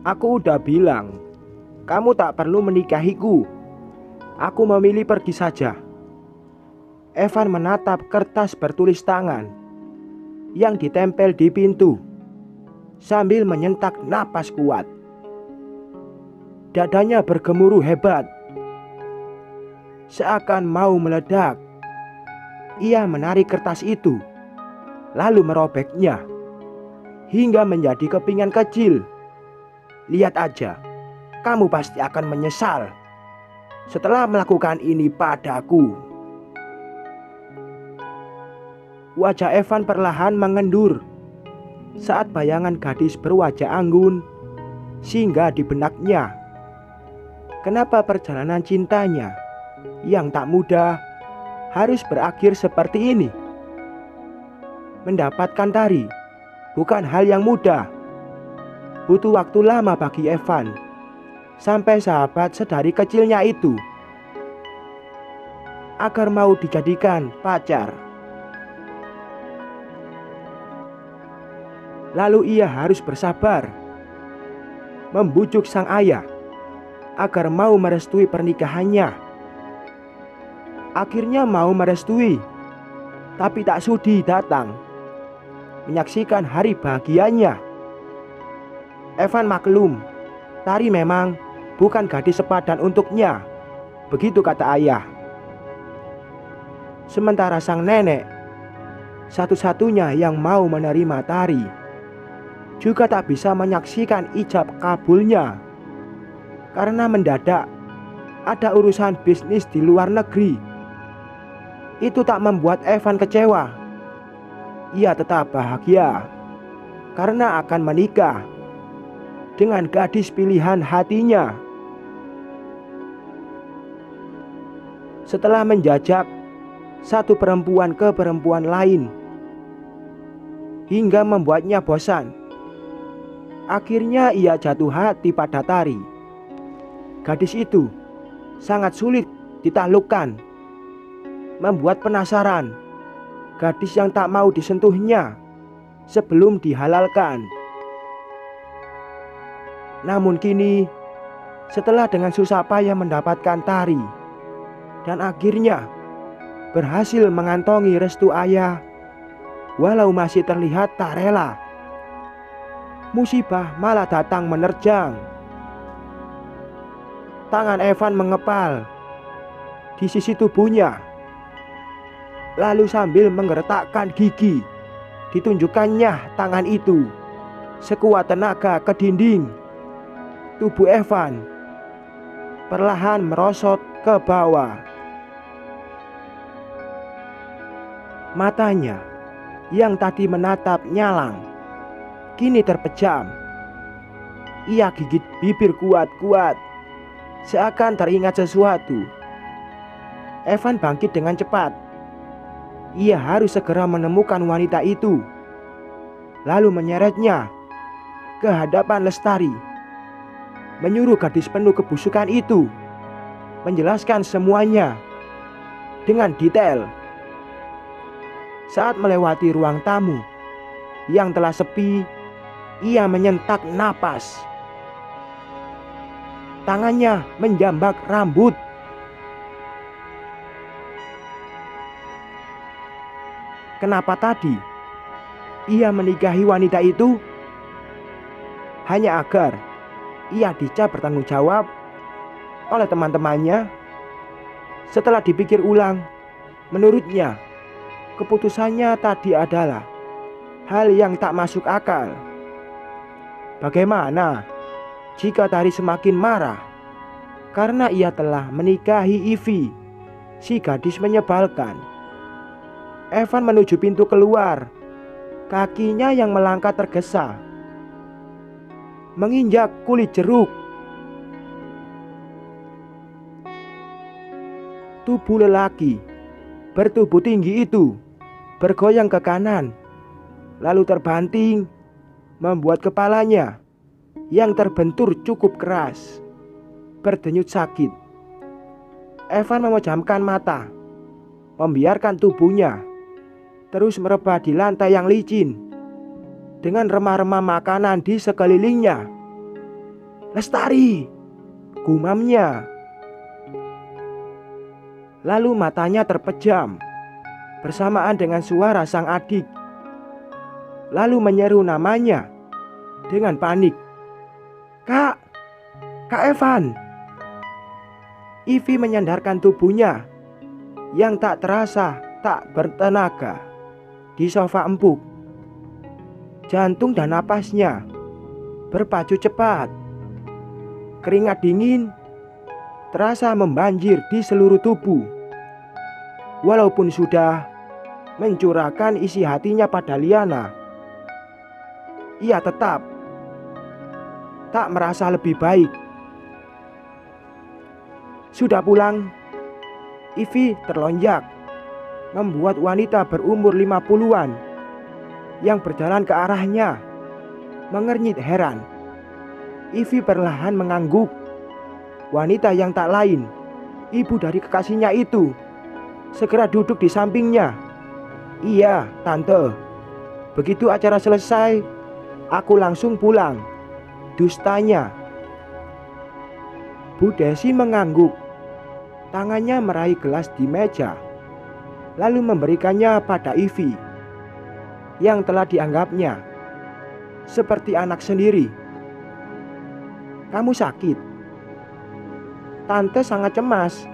Aku udah bilang, kamu tak perlu menikahiku. Aku memilih pergi saja. Evan menatap kertas bertulis tangan yang ditempel di pintu sambil menyentak napas kuat. Dadanya bergemuruh hebat, seakan mau meledak. Ia menarik kertas itu, lalu merobeknya hingga menjadi kepingan kecil. Lihat aja, kamu pasti akan menyesal setelah melakukan ini padaku. Wajah Evan perlahan mengendur saat bayangan gadis berwajah anggun singgah di benaknya. Kenapa perjalanan cintanya yang tak mudah harus berakhir seperti ini? Mendapatkan Tari bukan hal yang mudah. Butuh waktu lama bagi Evan sampai sahabat sedari kecilnya itu agar mau dijadikan pacar. Lalu ia harus bersabar, membujuk sang ayah agar mau merestui pernikahannya. Akhirnya mau merestui, tapi tak sudi datang menyaksikan hari bahagianya. Evan maklum, Tari memang bukan gadis sepadan untuknya, begitu kata ayah. Sementara sang nenek, satu-satunya yang mau menerima Tari, juga tak bisa menyaksikan ijab kabulnya karena mendadak ada urusan bisnis di luar negeri. Itu tak membuat Evan kecewa. Ia tetap bahagia karena akan menikah dengan gadis pilihan hatinya. Setelah menjajak satu perempuan ke perempuan lain hingga membuatnya bosan, akhirnya ia jatuh hati pada Tari. Gadis itu sangat sulit ditaklukkan, membuat penasaran gadis yang tak mau disentuhnya sebelum dihalalkan. Namun kini, setelah dengan susah payah mendapatkan Tari dan akhirnya berhasil mengantongi restu ayah, walau masih terlihat tak rela, musibah malah datang menerjang. Tangan Evan mengepal di sisi tubuhnya, lalu sambil menggertakkan gigi ditunjukkannya tangan itu sekuat tenaga ke dinding. Tubuh Evan perlahan merosot ke bawah. Matanya yang tadi menatap nyalang kini terpejam. Ia gigit bibir kuat-kuat, seakan teringat sesuatu. Evan bangkit dengan cepat. Ia harus segera menemukan wanita itu, lalu menyeretnya ke hadapan Lestari, menyuruh gadis penuh kebusukan itu menjelaskan semuanya dengan detail. Saat melewati ruang tamu yang telah sepi, ia menyentak napas. Tangannya menjambak rambut. Kenapa tadi ia menikahi wanita itu? Hanya agar ia dicap bertanggung jawab oleh teman-temannya? Setelah dipikir ulang, menurutnya keputusannya tadi adalah hal yang tak masuk akal. Bagaimana jika Tari semakin marah karena ia telah menikahi Ivy, si gadis menyebalkan? Evan menuju pintu keluar. Kakinya yang melangkah tergesa menginjak kulit jeruk. Tubuh lelaki bertubuh tinggi itu bergoyang ke kanan, lalu terbanting, membuat kepalanya yang terbentur cukup keras berdenyut sakit. Evan memejamkan mata, membiarkan tubuhnya terus merebah di lantai yang licin dengan remah-remah makanan di sekelilingnya. "Lestari!" gumamnya. Lalu matanya terpejam bersamaan dengan suara sang adik. Lalu menyeru namanya dengan panik. "Kak! Kak Evan!" Ivy menyandarkan tubuhnya yang tak terasa tak bertenaga di sofa empuk. Jantung dan napasnya berpacu cepat. Keringat dingin terasa membanjir di seluruh tubuh. Walaupun sudah mencurahkan isi hatinya pada Liana, ia tetap tak merasa lebih baik. Sudah pulang, Ivy terlonjak membuat wanita berumur 50-an yang berjalan ke arahnya mengernyit heran. Ivy perlahan mengangguk. Wanita yang tak lain, ibu dari kekasihnya itu, segera duduk di sampingnya. "Iya, Tante. Begitu acara selesai, aku langsung pulang." Dustanya. Bu Desi mengangguk. Tangannya meraih gelas di meja, lalu memberikannya pada Ivy yang telah dianggapnya seperti anak sendiri. "Kamu sakit?" "Tante sangat cemas.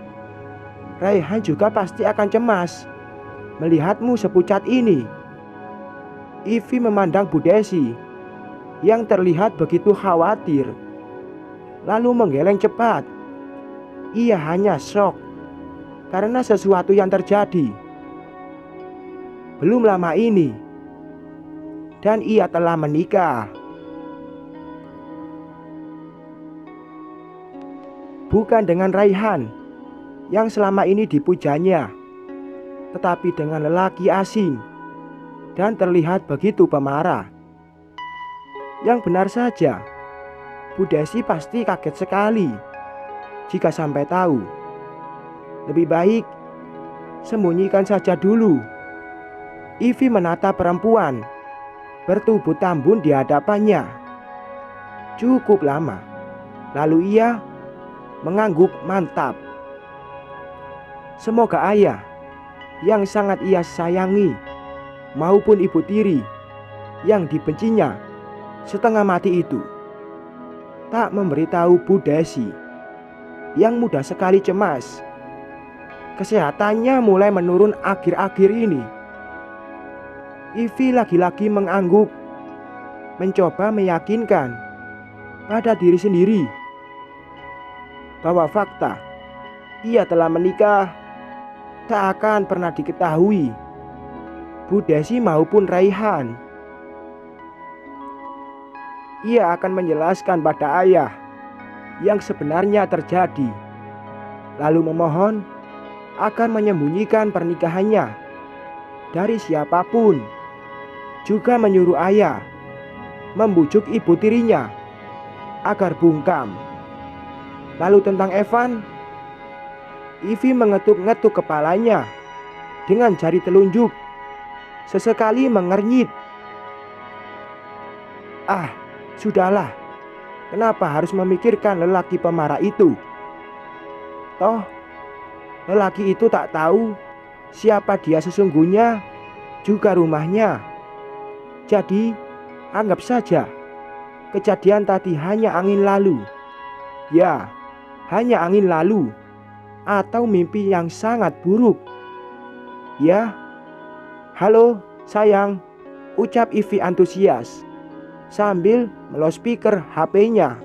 Raihan juga pasti akan cemas melihatmu sepucat ini." Ivy memandang Bu Desi yang terlihat begitu khawatir, lalu menggeleng cepat. Ia hanya shock karena sesuatu yang terjadi belum lama ini, dan ia telah menikah. Bukan dengan Raihan yang selama ini dipujanya, tetapi dengan lelaki asing dan terlihat begitu pemarah. Yang benar saja, Bu Desi pasti kaget sekali jika sampai tahu. Lebih baik sembunyikan saja dulu. Ivy menatap perempuan bertubuh tambun di hadapannya cukup lama. Lalu ia mengangguk mantap. Semoga ayah yang sangat ia sayangi maupun ibu tiri yang dibencinya setengah mati itu tak memberitahu Bu Desi yang mudah sekali cemas. Kesehatannya mulai menurun akhir-akhir ini. Ivy lagi-lagi mengangguk, mencoba meyakinkan pada diri sendiri bahwa fakta ia telah menikah tak akan pernah diketahui Bu Desi maupun Raihan. Ia akan menjelaskan pada ayah yang sebenarnya terjadi, lalu memohon akan menyembunyikan pernikahannya dari siapapun. Juga menyuruh ayah membujuk ibu tirinya agar bungkam. Lalu tentang Evan, Ivy mengetuk-ngetuk kepalanya dengan jari telunjuk, sesekali mengernyit. "Ah, sudahlah. Kenapa harus memikirkan lelaki pemarah itu? Toh, lelaki itu tak tahu siapa dia sesungguhnya, juga rumahnya. Jadi, anggap saja kejadian tadi hanya angin lalu. Ya, hanya angin lalu, atau mimpi yang sangat buruk." "Ya, halo sayang," ucap Ivy antusias sambil meloudspeaker HP-nya,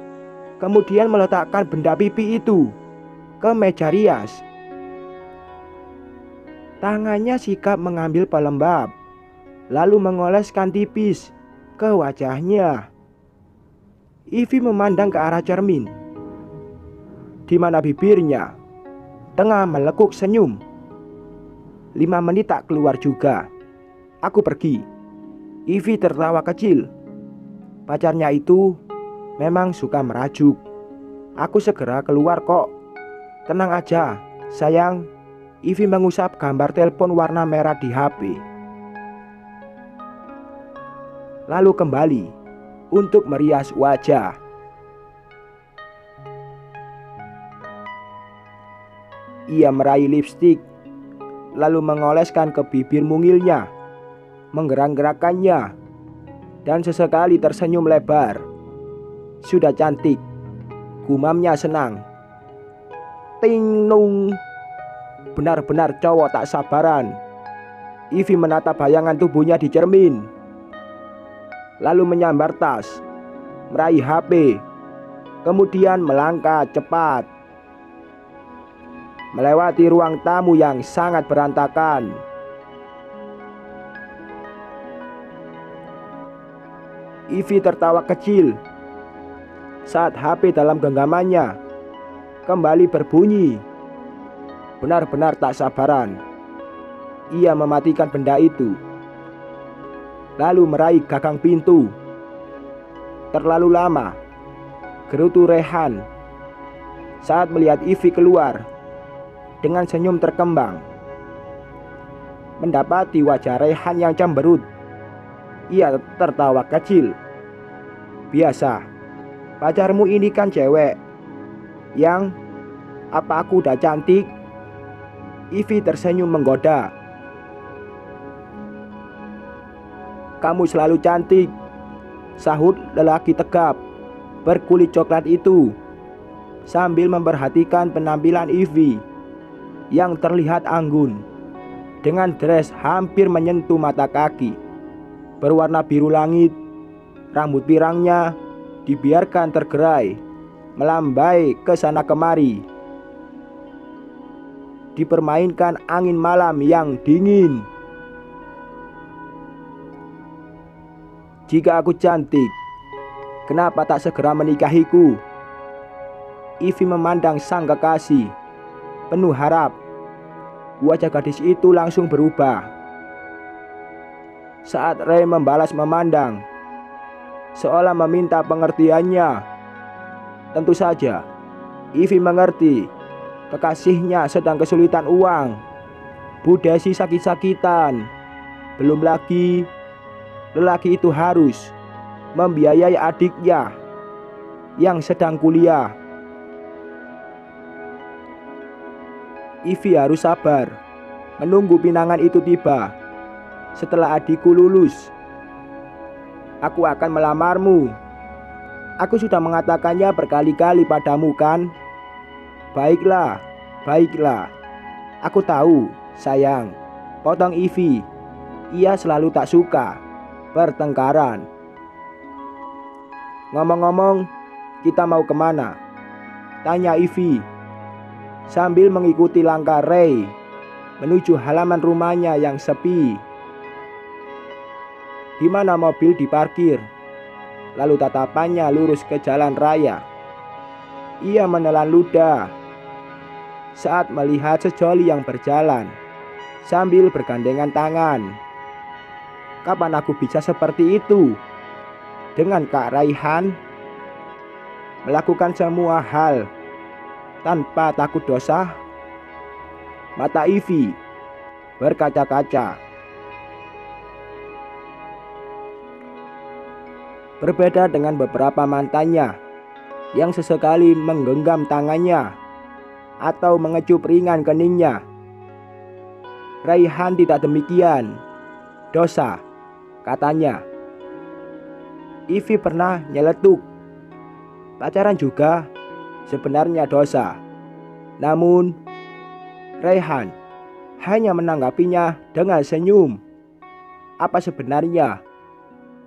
kemudian meletakkan benda pipi itu ke meja rias. Tangannya sikap mengambil pelembab, lalu mengoleskan tipis ke wajahnya. Ivy memandang ke arah cermin, di mana bibirnya tengah melekuk senyum. 5 menit tak keluar juga, aku pergi. Ivy tertawa kecil. Pacarnya itu memang suka merajuk. "Aku segera keluar kok. Tenang aja, sayang." Ivy mengusap gambar telepon warna merah di HP, lalu kembali untuk merias wajah. Ia meraih lipstik, lalu mengoleskan ke bibir mungilnya, menggerak-gerakkannya, dan sesekali tersenyum lebar. Sudah cantik, gumamnya senang. Ting nung, benar-benar cowok tak sabaran. Ivy menatap bayangan tubuhnya di cermin, lalu menyambar tas, meraih HP, kemudian melangkah cepat melewati ruang tamu yang sangat berantakan. Ivy tertawa kecil saat HP dalam genggamannya kembali berbunyi. Benar-benar tak sabaran. Ia mematikan benda itu, lalu meraih gagang pintu. Terlalu lama, gerutu Rehan saat melihat Ivy keluar dengan senyum terkembang. Mendapati wajah Rehan yang cemberut, ia tertawa kecil. Biasa, pacarmu ini kan cewek. Yang, apa aku udah cantik? Ivy tersenyum menggoda. Kamu selalu cantik, sahut lelaki tegap berkulit coklat itu sambil memperhatikan penampilan Ivy yang terlihat anggun dengan dress hampir menyentuh mata kaki, berwarna biru langit. Rambut pirangnya dibiarkan tergerai melambai ke sana kemari, dipermainkan angin malam yang dingin. Jika aku cantik, kenapa tak segera menikahiku? Ivy memandang sang kekasih penuh harap. Wajah gadis itu langsung berubah saat Ray membalas memandang, seolah meminta pengertiannya. Tentu saja Ivy mengerti kekasihnya sedang kesulitan uang. Bu Desi sakit-sakitan. Belum lagi lelaki itu harus membiayai adiknya yang sedang kuliah. Ivy harus sabar menunggu pinangan itu tiba. Setelah adikku lulus, aku akan melamarmu. Aku sudah mengatakannya berkali-kali padamu kan? Baiklah, baiklah. Aku tahu, sayang. Potong Ivy. Ia selalu tak suka pertengkaran. Ngomong-ngomong, kita mau kemana? Tanya Ivy sambil mengikuti langkah Ray menuju halaman rumahnya yang sepi. Di mana mobil diparkir, lalu tatapannya lurus ke jalan raya. Ia menelan ludah saat melihat sejoli yang berjalan sambil bergandengan tangan. Kapan aku bisa seperti itu dengan Kak Raihan? Melakukan semua hal tanpa takut dosa. Mata Ivy berkaca-kaca. Berbeda dengan beberapa mantannya yang sesekali menggenggam tangannya atau mengecup ringan keningnya, Raihan tidak demikian. Dosa, katanya. Ivy pernah nyeletuk. Pacaran juga sebenarnya dosa. Namun Raihan hanya menanggapinya dengan senyum. Apa sebenarnya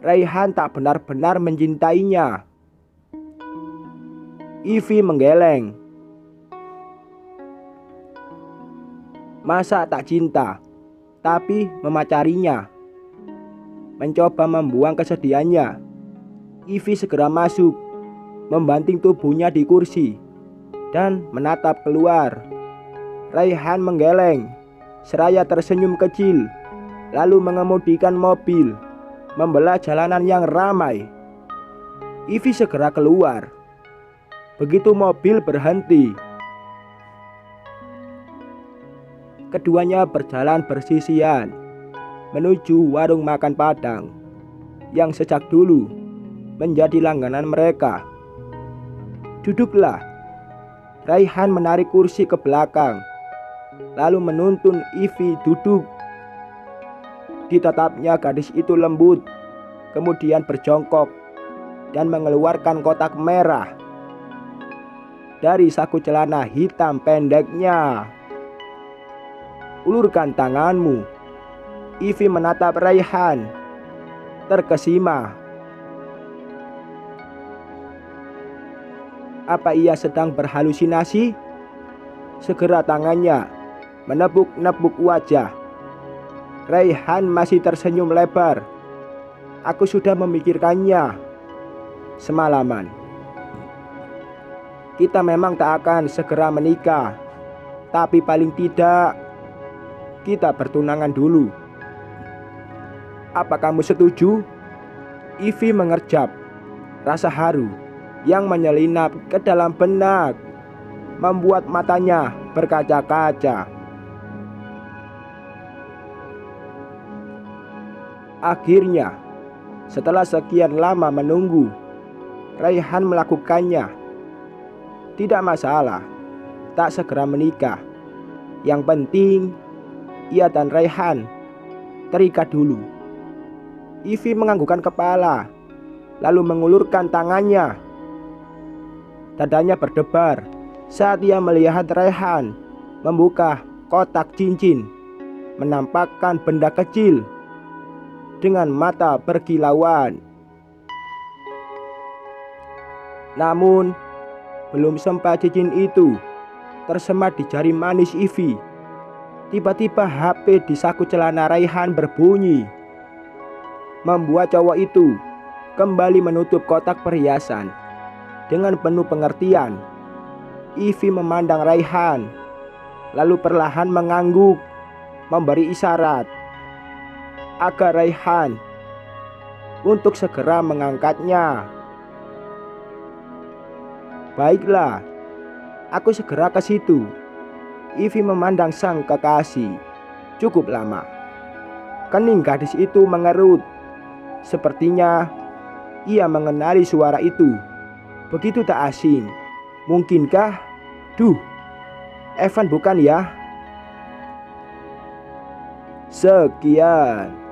Raihan tak benar-benar mencintainya? Ivy menggeleng. Masa tak cinta, tapi memacarinya? Mencoba membuang kesedihannya, Ivy segera masuk, membanting tubuhnya di kursi, dan menatap keluar. Raihan menggeleng, seraya tersenyum kecil, lalu mengemudikan mobil, membelah jalanan yang ramai. Ivy segera keluar. Begitu mobil berhenti, keduanya berjalan bersisian menuju warung makan Padang yang sejak dulu menjadi langganan mereka. Duduklah. Raihan menarik kursi ke belakang lalu menuntun Ivy duduk. Di tatapnya gadis itu lembut, kemudian berjongkok dan mengeluarkan kotak merah dari saku celana hitam pendeknya. Ulurkan tanganmu. Ivy menatap Raihan, terkesima. Apa ia sedang berhalusinasi? Segera tangannya menepuk-nepuk wajah. Raihan masih tersenyum lebar. Aku sudah memikirkannya semalaman. Kita memang tak akan segera menikah, tapi paling tidak kita bertunangan dulu. Apa kamu setuju? Ivy mengerjap. Rasa haru yang menyelinap ke dalam benak membuat matanya berkaca-kaca. Akhirnya, setelah sekian lama menunggu, Raihan melakukannya. Tidak masalah, tak segera menikah. Yang penting ia dan Raihan terikat dulu. Ivy menganggukkan kepala, lalu mengulurkan tangannya. Dadanya berdebar saat ia melihat Raihan membuka kotak cincin, menampakkan benda kecil dengan mata berkilauan. Namun, belum sempat cincin itu tersemat di jari manis Ivy, tiba-tiba HP di saku celana Raihan berbunyi, membuat cowok itu kembali menutup kotak perhiasan. Dengan penuh pengertian, Ivy memandang Raihan, lalu perlahan mengangguk, memberi isyarat agar Raihan untuk segera mengangkatnya. Baiklah, aku segera ke situ. Ivy memandang sang kekasih cukup lama. Kening gadis itu mengerut. Sepertinya ia mengenali suara itu. Begitu tak asing. Mungkinkah? Duh, Evan bukan ya? Sekian